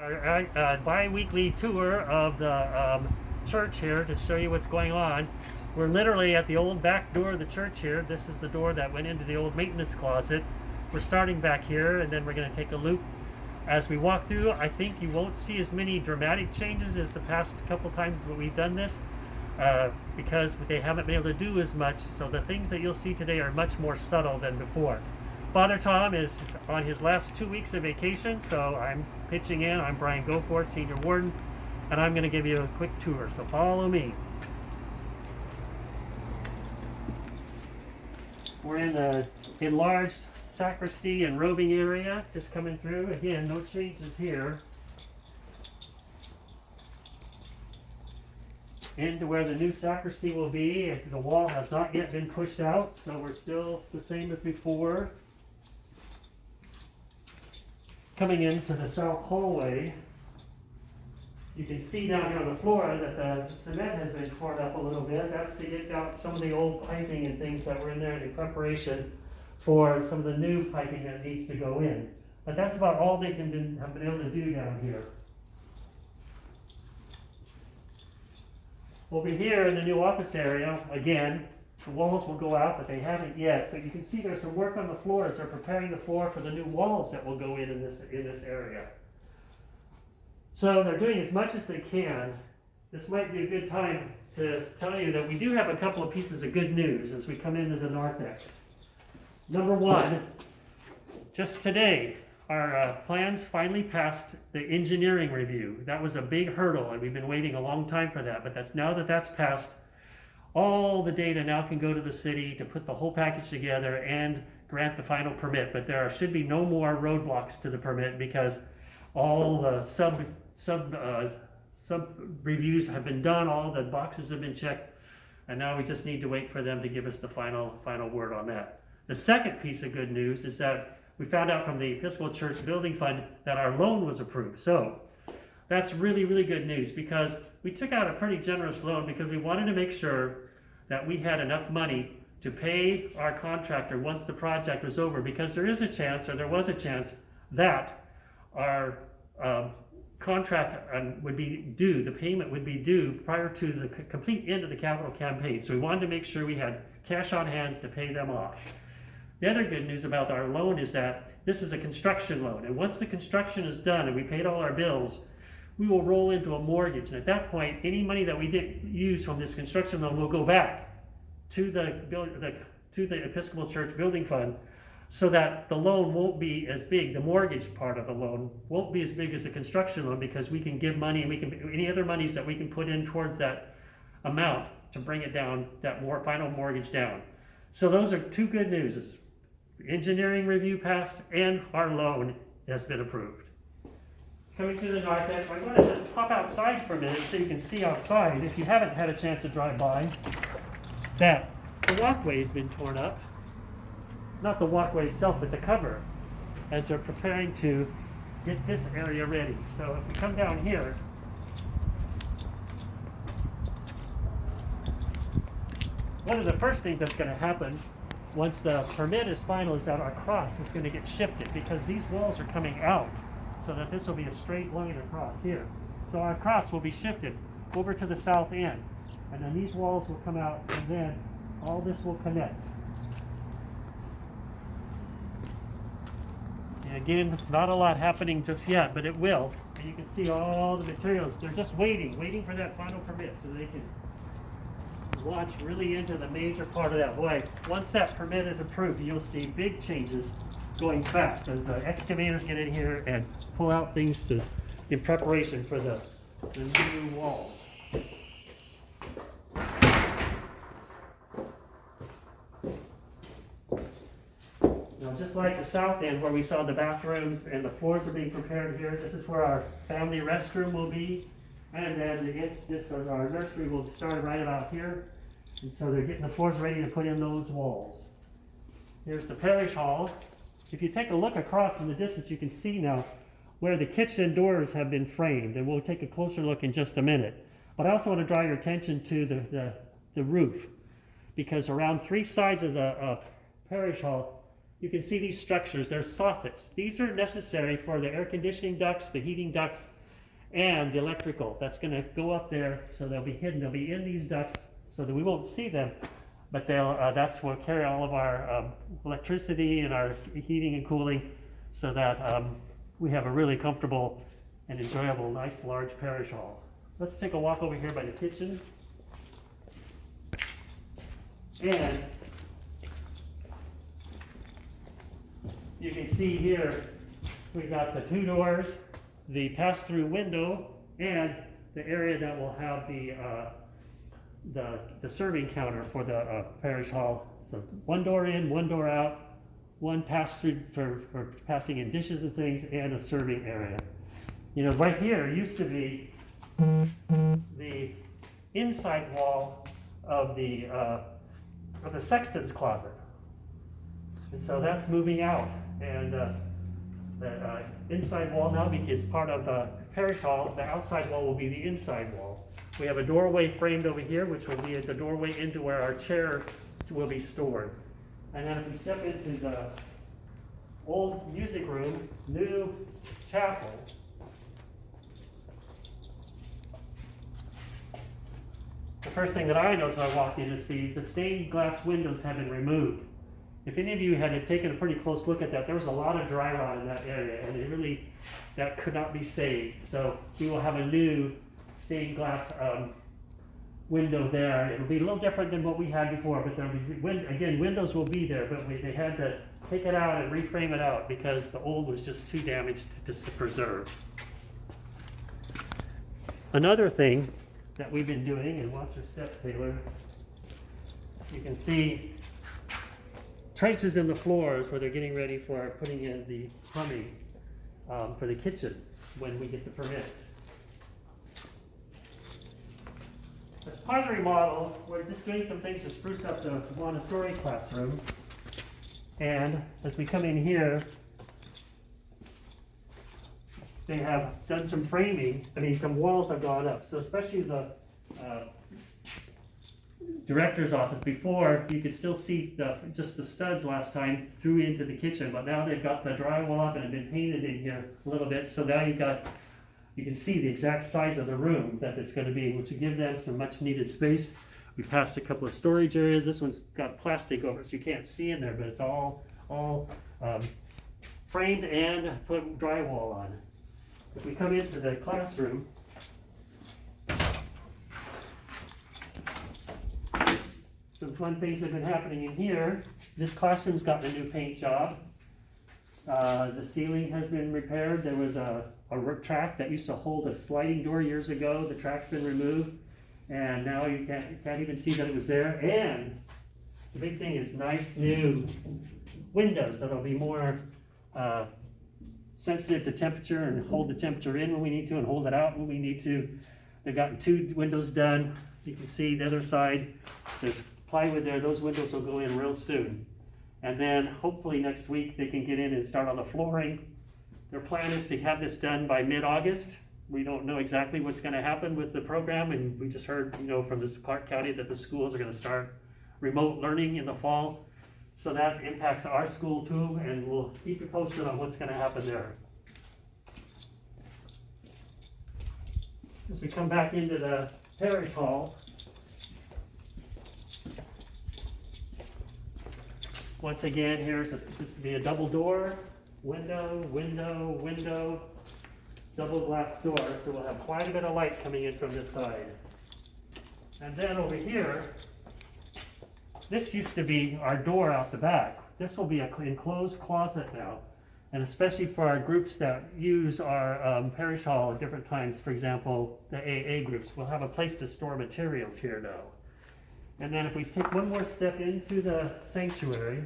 Our bi-weekly tour of the church here to show you what's going on. We're literally at the old back door of the church here. This is the door that went into the old maintenance closet. We're starting back here, and then we're going to take a loop. As we walk through, I think you won't see as many dramatic changes as the past couple times that we've done this, because they haven't been able to do as much. So the things that you'll see today are much more subtle than before. Father Tom is on his last 2 weeks of vacation, so I'm pitching in. I'm Brian Goforth, Senior Warden, and I'm going to give you a quick tour, so follow me. We're in the enlarged sacristy and robing area, just coming through. Again, no changes here. Into where the new sacristy will be. The wall has not yet been pushed out, so we're still the same as before. Coming into the south hallway, you can see down here on the floor that the cement has been torn up a little bit. That's to get out some of the old piping and things that were in there in preparation for some of the new piping that needs to go in. But that's about all they have been able to do down here. Over here in the new office area, again, the walls will go out, but they haven't yet. But you can see there's some work on the floor as they're preparing the floor for the new walls that will go in this area. So they're doing as much as they can. This might be a good time to tell you that we do have a couple of pieces of good news as we come into the narthex. Number one, just today, our plans finally passed the engineering review. That was a big hurdle, and we've been waiting a long time for that. But now that that's passed, all the data now can go to the city to put the whole package together and grant the final permit. But there should be no more roadblocks to the permit because all the sub reviews have been done, all the boxes have been checked, and now we just need to wait for them to give us the final word on that. The second piece of good news is that we found out from the Episcopal Church Building Fund that our loan was approved. So that's really, really good news because we took out a pretty generous loan because we wanted to make sure that we had enough money to pay our contractor once the project was over, because there is a chance, or there was a chance, that our contract would be due, the payment would be due prior to the complete end of the capital campaign. So we wanted to make sure we had cash on hands to pay them off. The other good news about our loan is that this is a construction loan, and once the construction is done and we paid all our bills, we will roll into a mortgage. And at that point, any money that we didn't use from this construction loan will go back to the Episcopal Church Building Fund, so that the loan won't be as big. The mortgage part of the loan won't be as big as the construction loan, because we can give money, and we can any other monies that we can put in towards that amount to bring it down, that final mortgage down. So those are two good news. The engineering review passed and our loan has been approved. Coming to the narthex, I'm going to just pop outside for a minute so you can see outside, if you haven't had a chance to drive by, that the walkway has been torn up. Not the walkway itself, but the cover, as they're preparing to get this area ready. So if we come down here, one of the first things that's going to happen once the permit is final is that our cross is going to get shifted, because these walls are coming out, so that this will be a straight line across here. So our cross will be shifted over to the south end, and then these walls will come out, and then all this will connect. And again, not a lot happening just yet, but it will. And you can see all the materials. They're just waiting for that final permit so they can launch really into the major part of that way. Once that permit is approved, you'll see big changes going fast as the excavators get in here and pull out things in preparation for the new walls. Now, just like the south end where we saw the bathrooms and the floors are being prepared here, this is where our family restroom will be, and then our nursery will start right about here. And so they're getting the floors ready to put in those walls. Here's the parish hall. If you take a look across from the distance, you can see now where the kitchen doors have been framed, and we'll take a closer look in just a minute. But I also want to draw your attention to the roof, because around three sides of the parish hall you can see these structures. They're soffits. These are necessary for the air conditioning ducts, the heating ducts, and the electrical. That's going to go up there, so they'll be hidden. They'll be in these ducts so that we won't see them, but that's what will carry all of our electricity and our heating and cooling, so that we have a really comfortable and enjoyable, nice, large parish hall. Let's take a walk over here by the kitchen. And you can see here, we got the 2 doors, the pass-through window, and the area that will have the serving counter for the parish hall. So 1 door in, 1 door out, 1 pass-through for passing in dishes and things, and a serving area. You know, right here used to be the inside wall of the sexton's closet. And so that's moving out, and the inside wall now is part of the parish hall. The outside wall will be the inside wall. We have a doorway framed over here, which will be the doorway into where our chair will be stored. And then if we step into the old music room, new chapel, the first thing that I noticed when I walked in is the stained glass windows have been removed. If any of you had taken a pretty close look at that, there was a lot of dry rot in that area, and that could not be saved. So we will have a new stained glass window there. It'll be a little different than what we had before, but there'll be, again, windows will be there, but they had to take it out and reframe it out because the old was just too damaged to preserve. Another thing that we've been doing, and watch your step, Taylor, you can see trenches in the floors where they're getting ready for putting in the plumbing for the kitchen when we get the permits. As part of the remodel, we're just doing some things to spruce up the Montessori classroom. And as we come in here, they have done some framing. Some walls have gone up. So especially the director's office, before you could still see just the studs last time through into the kitchen, but now they've got the drywall up and have been painted in here a little bit. So now you can see the exact size of the room that it's going to be, which will give them some much needed space. We passed a couple of storage areas. This one's got plastic over it, so you can't see in there, but it's all framed and put drywall on. If we come into the classroom, some fun things have been happening in here. This classroom's gotten a new paint job. The ceiling has been repaired. There was a track that used to hold a sliding door years ago. The track's been removed, and now you can't even see that it was there. And the big thing is nice new windows that'll be more sensitive to temperature and hold the temperature in when we need to and hold it out when we need to. They've gotten 2 windows done. You can see the other side. There's plywood there. Those windows will go in real soon. And then hopefully next week they can get in and start on the flooring. Their plan is to have this done by mid-August. We don't know exactly what's going to happen with the program, and we just heard, from this Clark County that the schools are going to start remote learning in the fall. So that impacts our school too, and we'll keep you posted on what's going to happen there. As we come back into the parish hall, once again, this will be a double door, window, window, window, double glass door, so we'll have quite a bit of light coming in from this side. And then over here, this used to be our door out the back. This will be an enclosed closet now, and especially for our groups that use our parish hall at different times, for example, the AA groups, we'll have a place to store materials here now. And then if we take one more step into the sanctuary,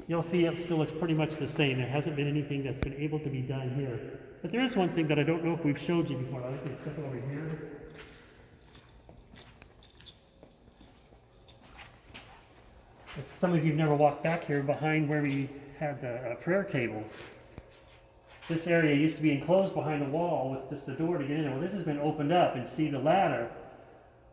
you'll see it still looks pretty much the same. There hasn't been anything that's been able to be done here. But there is one thing that I don't know if we've showed you before. I can step over here. If some of you have never walked back here behind where we had the prayer table. This area used to be enclosed behind a wall with just a door to get in there. Well, this has been opened up, and see the ladder.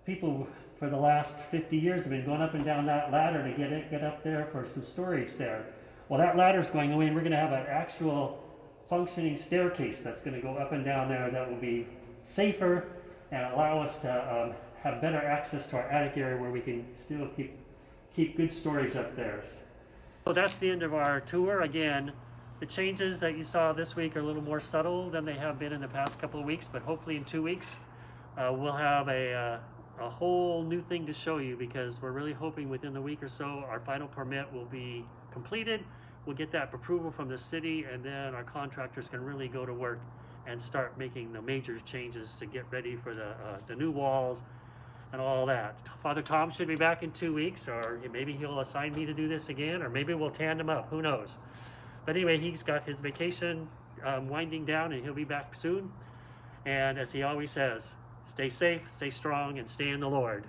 People for the last 50 years have been going up and down that ladder to get up there for some storage there. Well, that ladder's going away, and we're going to have an actual functioning staircase that's going to go up and down there that will be safer and allow us to have better access to our attic area where we can still keep good storage up there. So that's the end of our tour. Again, the changes that you saw this week are a little more subtle than they have been in the past couple of weeks, but hopefully in 2 weeks we'll have a whole new thing to show you, because we're really hoping within the week or so our final permit will be completed. We'll get that approval from the city, and then our contractors can really go to work and start making the major changes to get ready for the new walls and all that. Father Tom should be back in 2 weeks, or maybe he'll assign me to do this again, or maybe we'll tandem up, who knows. But anyway, he's got his vacation winding down, and he'll be back soon. And as he always says, stay safe, stay strong, and stay in the Lord.